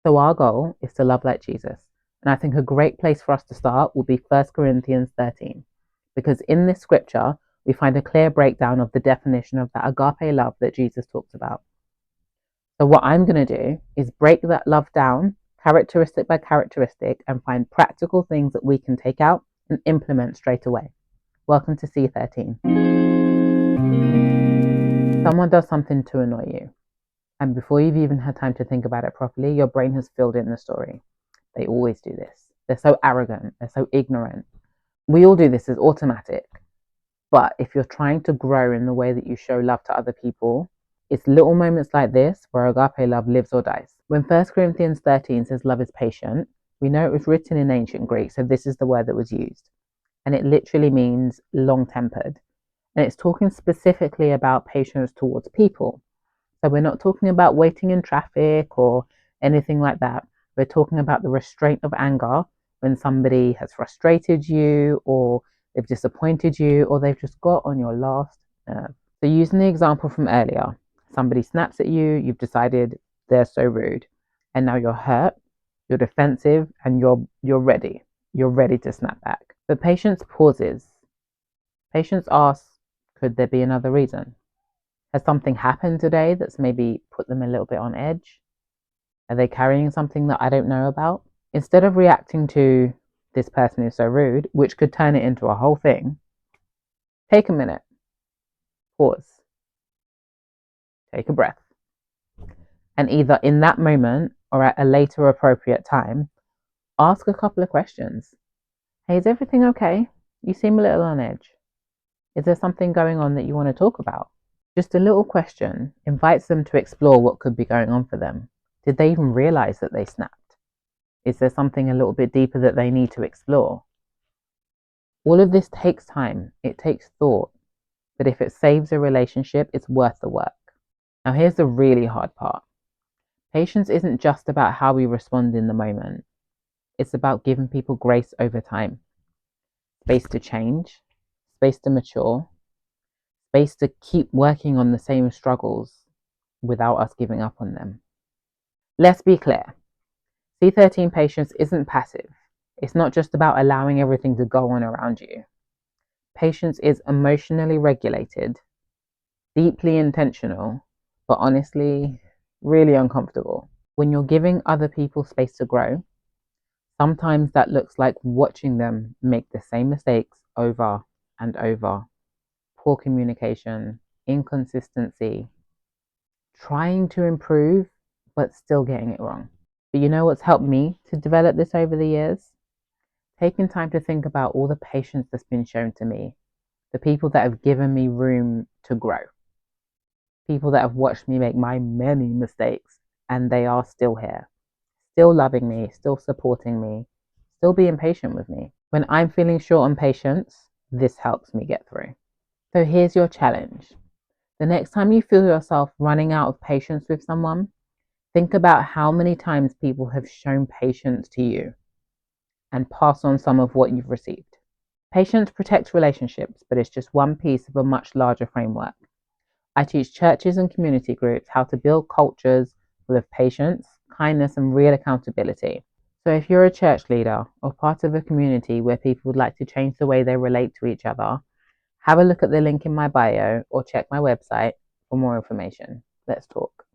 So our goal is to love like Jesus. And I think a great place for us to start will be 1 Corinthians 13, because in this scripture, we find a clear breakdown of the definition of that agape love that Jesus talks about. So what I'm going to do is break that love down characteristic by characteristic and find practical things that we can take out and implement straight away. Welcome to C13. Someone does something to annoy you, and before you've even had time to think about it properly, your brain has filled in the story. They always do this. They're so arrogant. They're so ignorant. We all do this. It's automatic. But if you're trying to grow in the way that you show love to other people, it's little moments like this where agape love lives or dies. When 1 Corinthians 13 says love is patient, we know it was written in ancient Greek, so this is the word that was used. And it literally means long-tempered. And it's talking specifically about patience towards people. So we're not talking about waiting in traffic or anything like that. We're talking about the restraint of anger when somebody has frustrated you or they've disappointed you or they've just got on your last nerve. So using the example from earlier, somebody snaps at you, you've decided they're so rude, and now you're hurt, you're defensive, and you're ready. You're ready to snap back. But patience pauses. Patience asks, could there be another reason? Has something happened today that's maybe put them a little bit on edge? Are they carrying something that I don't know about? Instead of reacting to this person is so rude, which could turn it into a whole thing, take a minute, pause, take a breath, and either in that moment or at a later appropriate time, ask a couple of questions. Hey, is everything okay? You seem a little on edge. Is there something going on that you want to talk about? Just a little question invites them to explore what could be going on for them. Did they even realize that they snapped? Is there something a little bit deeper that they need to explore? All of this takes time. It takes thought. But if it saves a relationship, it's worth the work. Now, here's the really hard part. Patience isn't just about how we respond in the moment. It's about giving people grace over time. Space to change, space to mature, space to keep working on the same struggles without us giving up on them. Let's be clear. C13 patience isn't passive. It's not just about allowing everything to go on around you. Patience is emotionally regulated, deeply intentional, but honestly, really uncomfortable. When you're giving other people space to grow, sometimes that looks like watching them make the same mistakes over and over. Poor communication, inconsistency, trying to improve, but still getting it wrong. But you know what's helped me to develop this over the years? Taking time to think about all the patience that's been shown to me, the people that have given me room to grow, people that have watched me make my many mistakes, and they are still here, still loving me, still supporting me, still being patient with me. When I'm feeling short on patience, this helps me get through. So here's your challenge. The next time you feel yourself running out of patience with someone, think about how many times people have shown patience to you and pass on some of what you've received. Patience protects relationships, but it's just one piece of a much larger framework. I teach churches and community groups how to build cultures full of patience, kindness, and real accountability. So if you're a church leader or part of a community where people would like to change the way they relate to each other, have a look at the link in my bio or check my website for more information. Let's talk.